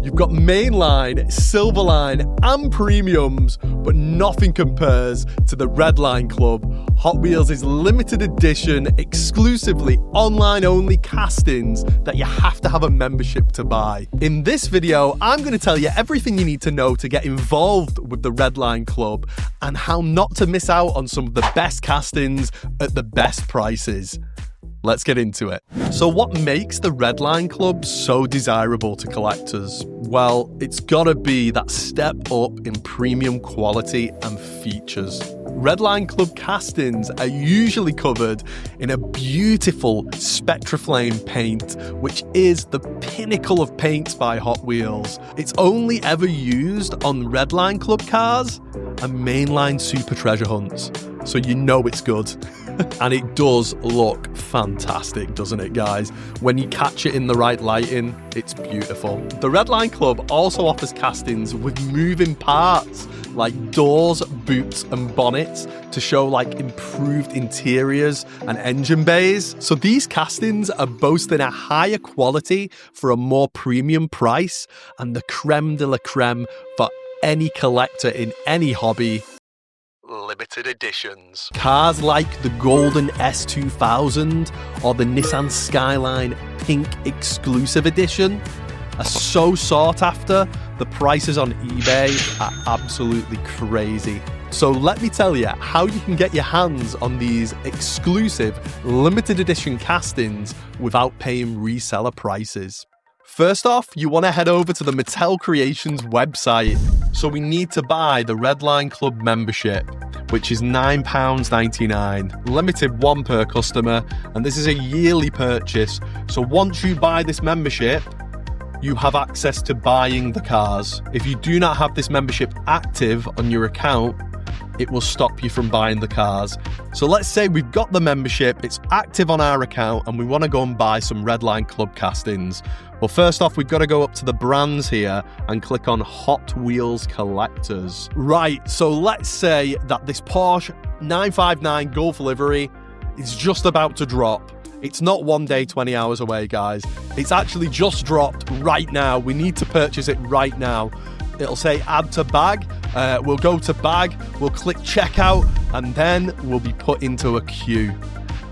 You've got mainline, silverline, and premiums, but nothing compares to the Redline Club, Hot Wheels' limited edition, exclusively online-only castings that you have to have a membership to buy. In this video, I'm going to tell you everything you need to know to get involved with the Redline Club and how not to miss out on some of the best castings at the best prices. Let's get into it. So what makes the Redline Club so desirable to collectors? Well, it's gotta be that step up in premium quality and features. Redline Club castings are usually covered in a beautiful Spectraflame paint, which is the pinnacle of paints by Hot Wheels. It's only ever used on Redline Club cars and mainline Super Treasure Hunts, so you know it's good. And it does look fantastic, doesn't it, guys? When you catch it in the right lighting, it's beautiful. The Redline Club also offers castings with moving parts like doors, boots, and bonnets to show like improved interiors and engine bays. So these castings are boasting a higher quality for a more premium price and the creme de la creme for any collector in any hobby. Limited editions. Cars like the golden S2000 or the Nissan Skyline Pink Exclusive Edition are so sought after, the prices on eBay are absolutely crazy. So let me tell you how you can get your hands on these exclusive limited edition castings without paying reseller prices. First off, you want to head over to the Mattel Creations website. So we need to buy the Redline Club membership, which is £9.99, limited one per customer, and this is a yearly purchase. So once you buy this membership, you have access to buying the cars. If you do not have this membership active on your account, it will stop you from buying the cars. So let's say we've got the membership, it's active on our account, and we want to go and buy some Redline Club castings. Well, first off, we've got to go up to the brands here and click on Hot Wheels Collectors. Right, so let's say that this Porsche 959 Gulf livery is just about to drop. It's not 1 day, 20 hours away, guys. It's actually just dropped right now. We need to purchase it right now. It'll say add to bag. We'll go to bag, we'll click checkout, and then we'll be put into a queue.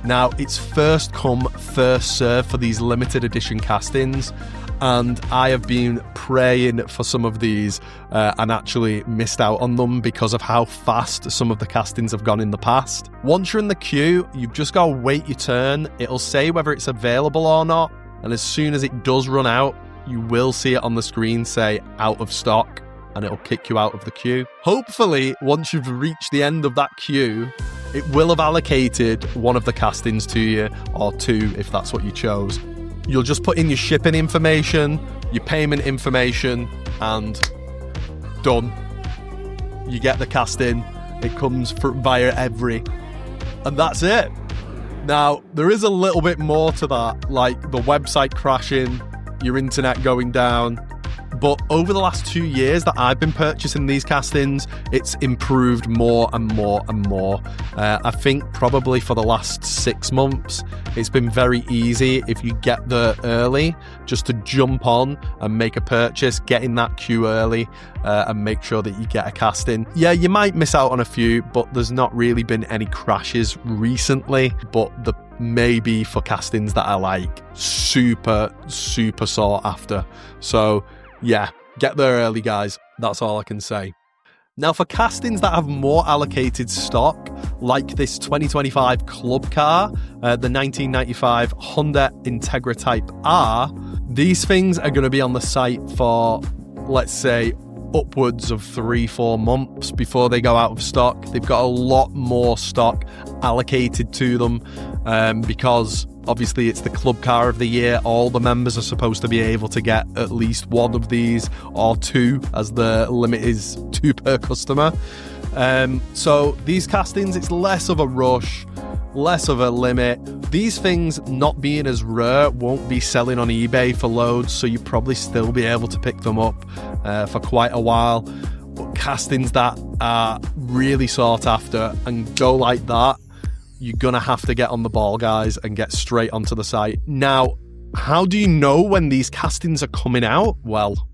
Now, it's first come, first serve for these limited edition castings, and I have been praying for some of these and actually missed out on them because of how fast some of the castings have gone in the past. Once you're in the queue, you've just got to wait your turn. It'll say whether it's available or not, and as soon as it does run out, you will see it on the screen say out of stock, and it'll kick you out of the queue. Hopefully, once you've reached the end of that queue, it will have allocated one of the castings to you, or two if that's what you chose. You'll just put in your shipping information, your payment information, and done. You get the casting. It comes via Every, and that's it. Now, there is a little bit more to that, like the website crashing, your internet going down. But over the last 2 years that I've been purchasing these castings, it's improved more and more and more. I think probably for the last 6 months, it's been very easy if you get there early, just to jump on and make a purchase, get in that queue early, and make sure that you get a casting. Yeah, you might miss out on a few, but there's not really been any crashes recently, but the maybe for castings that are like super sought after. So yeah, get there early, guys. That's all I can say. Now, for castings that have more allocated stock, like this 2025 club car, the 1995 Honda Integra Type R, these things are going to be on the site for, let's say, upwards of 3-4 months before they go out of stock. They've got a lot more stock allocated to them because obviously it's the club car of the year. All the members are supposed to be able to get at least one of these, or two, as the limit is 2 per customer. So these castings, it's less of a rush, less of a limit. These things, not being as rare, won't be selling on eBay for loads, so you probably still be able to pick them up for quite a while. But castings that are really sought after and go like that, you're gonna have to get on the ball, guys, and get straight onto the site. Now, how do you know when these castings are coming out? Well,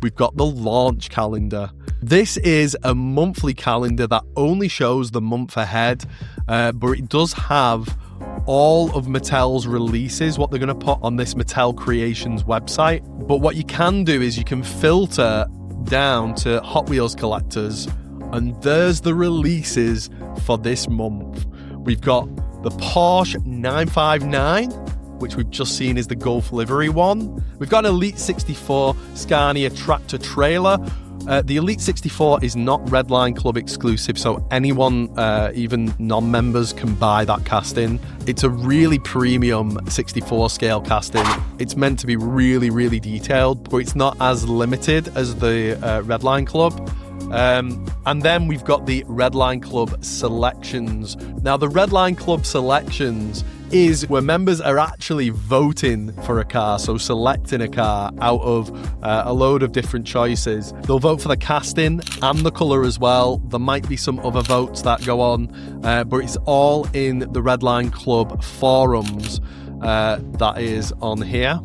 we've got the launch calendar. This is a monthly calendar that only shows the month ahead, but it does have all of Mattel's releases, what they're going to put on this Mattel Creations website. But what you can do is you can filter down to Hot Wheels collectors, and there's the releases for this month. We've got the Porsche 959, which we've just seen is the Gulf livery one. We've got an Elite 64 Scania tractor trailer. The Elite 64 is not Redline Club exclusive, so anyone, even non-members, can buy that casting. It's a really premium 64 scale casting. It's meant to be really, really detailed, but it's not as limited as the Redline Club. And then we've got the Redline Club Selections. Now, the Redline Club Selections is where members are actually voting for a car, so selecting a car out of a load of different choices. They'll vote for the casting and the colour as well. There might be some other votes that go on, but it's all in the Redline Club forums that is on here.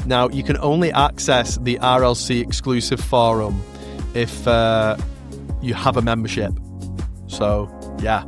Now, you can only access the RLC exclusive forum if you have a membership. So yeah,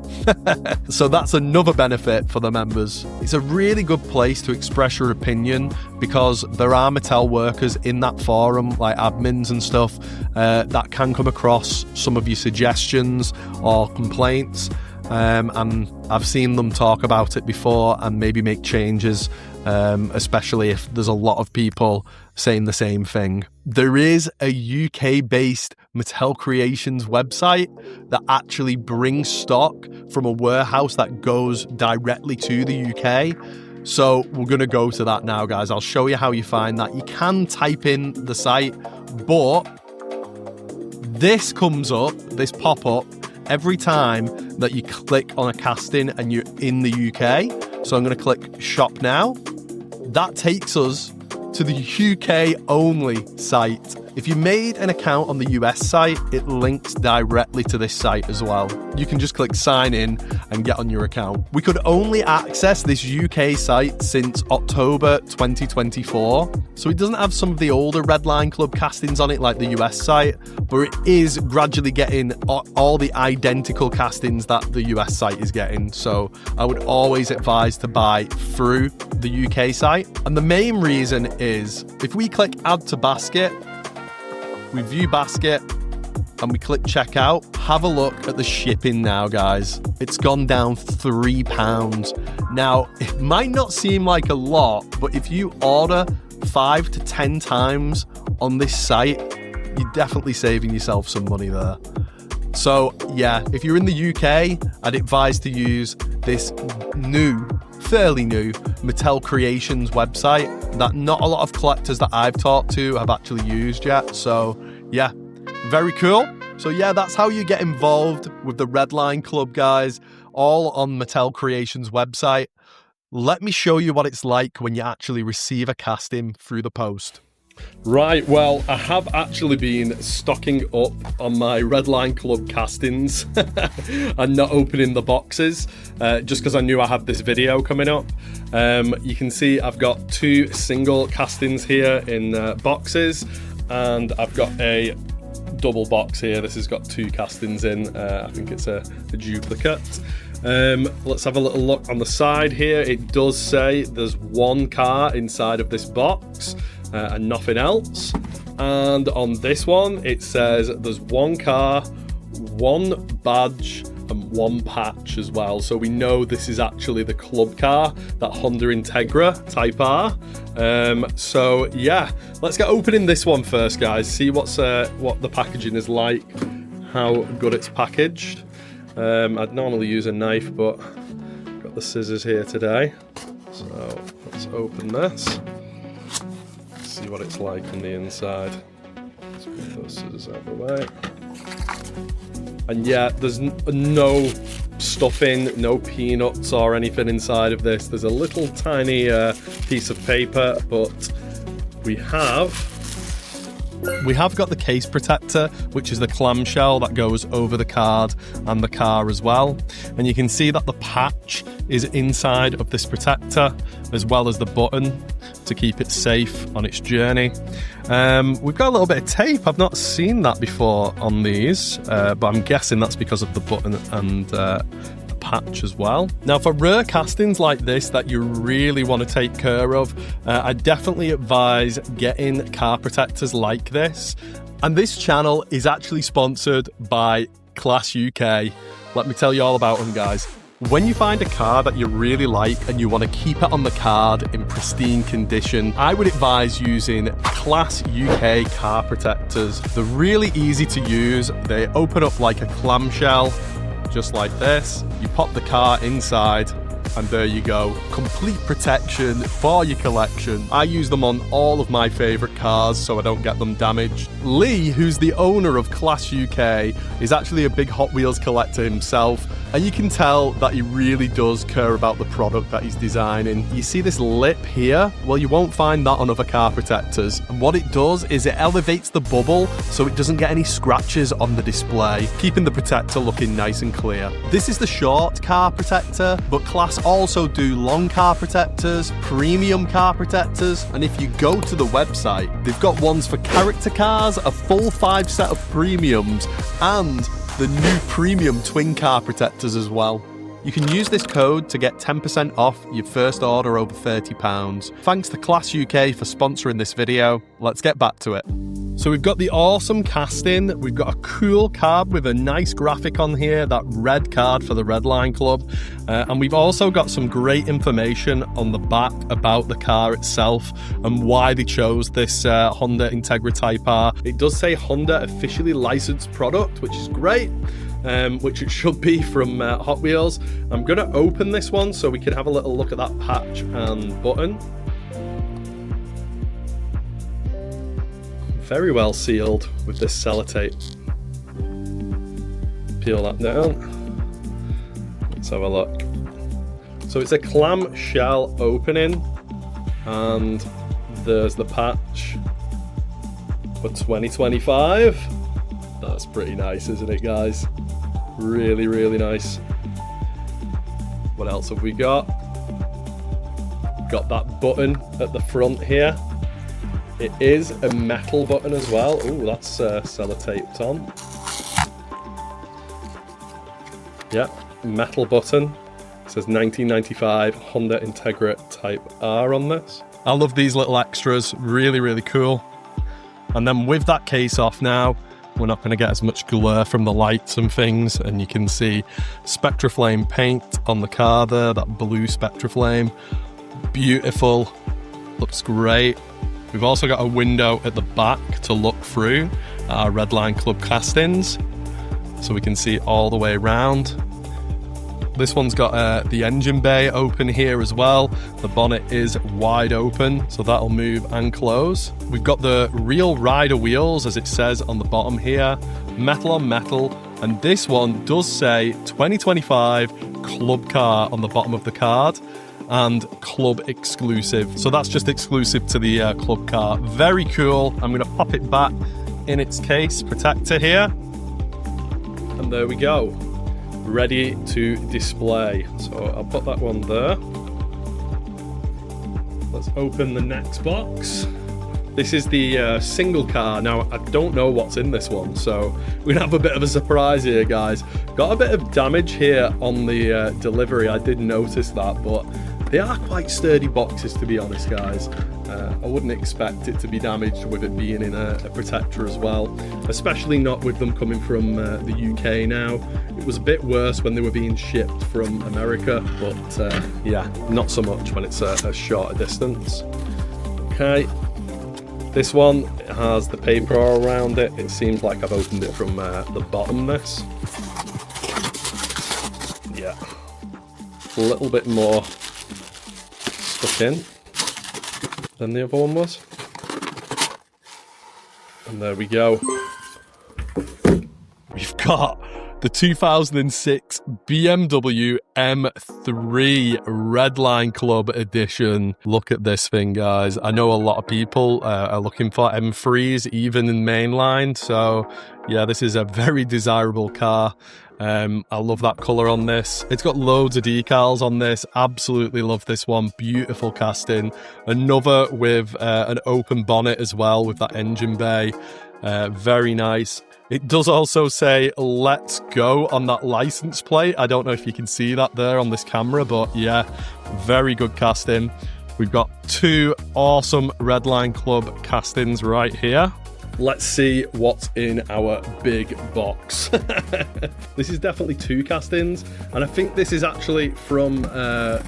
so that's another benefit for the members. It's a really good place to express your opinion because there are Mattel workers in that forum, like admins and stuff, that can come across some of your suggestions or complaints. And I've seen them talk about it before and maybe make changes, especially if there's a lot of people saying the same thing. There is a UK-based Mattel Creations website that actually brings stock from a warehouse that goes directly to the UK. So we're going to go to that now, guys. I'll show you how you find that. You can type in the site, but this comes up, this pop-up, every time that you click on a casting and you're in the UK. So I'm going to click shop now. That takes us to the UK only site. If you made an account on the US site, it links directly to this site as well. You can just click sign in and get on your account. We could only access this UK site since October 2024. So it doesn't have some of the older Redline Club castings on it like the US site, but it is gradually getting all the identical castings that the US site is getting. So I would always advise to buy through the UK site. And the main reason is if we click add to basket, we view basket and we click checkout, have a look at the shipping now, guys. It's gone down £3. Now, it might not seem like a lot, but if you order 5 to 10 times on this site, you're definitely saving yourself some money there. So yeah, if you're in the UK, I'd advise to use this fairly new Mattel Creations website that not a lot of collectors that I've talked to have actually used yet. So yeah, very cool. So yeah, that's how you get involved with the Redline Club, guys, all on Mattel Creations website. Let me show you what it's like when you actually receive a casting through the post. Right, well, I have actually been stocking up on my Redline Club castings and not opening the boxes just because I knew I had this video coming up. You can see I've got 2 single castings here in boxes, and I've got a double box here. This has got 2 castings in. I think it's a duplicate. Let's have a little look on the side here. It does say there's 1 car inside of this box. And nothing else. And on this one, it says there's 1 car, 1 badge, and 1 patch as well. So we know this is actually the club car, that Honda Integra Type R. So yeah, let's get opening this one first, guys. See what the packaging is like, how good it's packaged. I'd normally use a knife, but I've got the scissors here today. So let's open this. See what it's like on the inside. Let's put those scissors out of the way. And yeah, there's no stuffing, no peanuts or anything inside of this. There's a little tiny piece of paper, but we have got the case protector, which is the clamshell that goes over the card and the car as well. And you can see that the patch is inside of this protector, as well as the button to keep it safe on its journey. We've got a little bit of tape. I've not seen that before on these, but I'm guessing that's because of the button and patch as well. Now, for rare castings like this that you really want to take care of, I definitely advise getting car protectors like this. And this channel is actually sponsored by Class UK. Let me tell you all about them, guys. When you find a car that you really like and you want to keep it on the card in pristine condition, I would advise using Class UK car protectors. They're really easy to use. They open up like a clamshell, just like this. You pop the car inside and there you go. Complete protection for your collection. I use them on all of my favourite cars so I don't get them damaged. Lee, who's the owner of Class UK, is actually a big Hot Wheels collector himself, and you can tell that he really does care about the product that he's designing. You see this lip here? Well, you won't find that on other car protectors. And what it does is it elevates the bubble so it doesn't get any scratches on the display, keeping the protector looking nice and clear. This is the short car protector, but Class also do long car protectors, premium car protectors, and if you go to the website, they've got ones for character cars, a full 5 set of premiums, and the new premium twin car protectors as well. You can use this code to get 10% off your first order over £30. Thanks to Class UK for sponsoring this video. Let's get back to it. So we've got the awesome casting, we've got a cool card with a nice graphic on here, that red card for the Redline Club, and we've also got some great information on the back about the car itself and why they chose this Honda Integra Type R. It does say Honda officially licensed product, which is great. Which it should be from Hot Wheels. I'm going to open this one so we can have a little look at that patch and button. Very well sealed with this sellotape. Peel that down. Let's have a look. So it's a clamshell opening, and there's the patch for 2025. That's pretty nice, isn't it, guys? Really, really nice. What else have we got? Got that button at the front here. It is a metal button as well. Ooh, that's sellotaped on. Yeah, metal button. It says 1995 Honda Integra Type R on this. I love these little extras. Really, really cool. And then with that case off now, we're not going to get as much glare from the lights and things, and you can see Spectraflame paint on the car there, that blue Spectraflame. Beautiful, looks great. We've also got a window at the back to look through our Redline Club castings, so we can see all the way around. This one's got the engine bay open here as well. The bonnet is wide open, so that'll move and close. We've got the real rider wheels, as it says on the bottom here, metal on metal, and this one does say 2025 club car on the bottom of the card, and club exclusive. So that's just exclusive to the club car. Very cool. I'm going to pop it back in its case protector here, and there we go. Ready to display. So I'll put that one there. Let's open the next box. This is the single car. Now, I don't know what's in this one, so we're gonna have a bit of a surprise here, guys. Got a bit of damage here on the delivery. I did notice that, but they are quite sturdy boxes, to be honest, guys. I wouldn't expect it to be damaged with it being in a protector as well, especially not with them coming from the UK now. It was a bit worse when they were being shipped from America, but yeah, not so much when it's a shorter distance. Okay, this one has the paper all around it. It seems like I've opened it from the bottom this. Yeah, a little bit more stuck in than the other one was. And there we go. We've got the 2006 BMW M3 Redline Club Edition. Look at this thing, guys. I know a lot of people are looking for M3s, even in mainline. So yeah, this is a very desirable car. I love that colour on this. It's got loads of decals on this. Absolutely love this one. Beautiful casting. Another with an open bonnet as well with that engine bay. Very nice. It does also say "Let's Go" on that license plate. I don't know if you can see that there on this camera, but yeah, very good casting. We've got 2 awesome Redline Club castings right here. Let's see what's in our big box. This is definitely 2 castings, and I think this is actually from the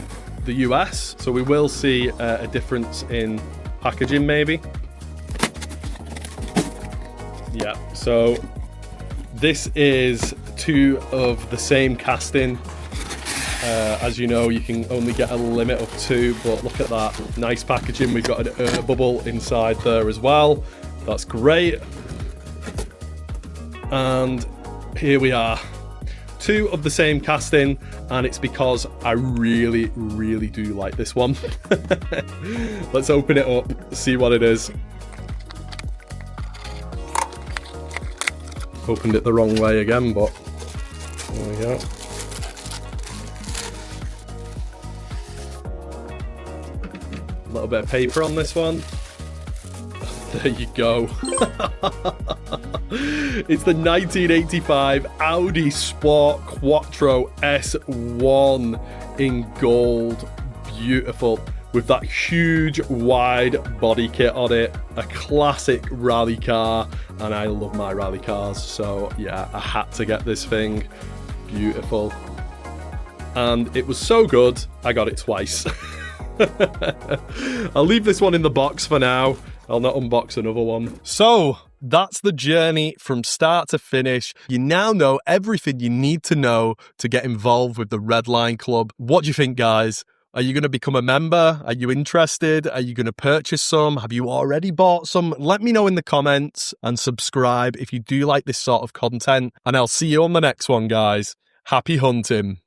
US, so we will see a difference in packaging maybe. Yeah, so this is 2 of the same casting. As you know, you can only get a limit of 2, but look at that. Nice packaging. We've got an air bubble inside there as well. That's great. And here we are. 2 of the same casting, and it's because I really, really do like this one. Let's open it up, see what it is. Opened it the wrong way again, but there we go. A little bit of paper on this one. There you go. It's the 1985 Audi Sport Quattro S1 in gold. Beautiful. With that huge wide body kit on it. A classic rally car. And I love my rally cars. So yeah, I had to get this thing. Beautiful. And it was so good, I got it twice. I'll leave this one in the box for now. I'll not unbox another one. So that's the journey from start to finish. You now know everything you need to know to get involved with the Redline Club. What do you think, guys? Are you going to become a member? Are you interested? Are you going to purchase some? Have you already bought some? Let me know in the comments and subscribe if you do like this sort of content. And I'll see you on the next one, guys. Happy hunting.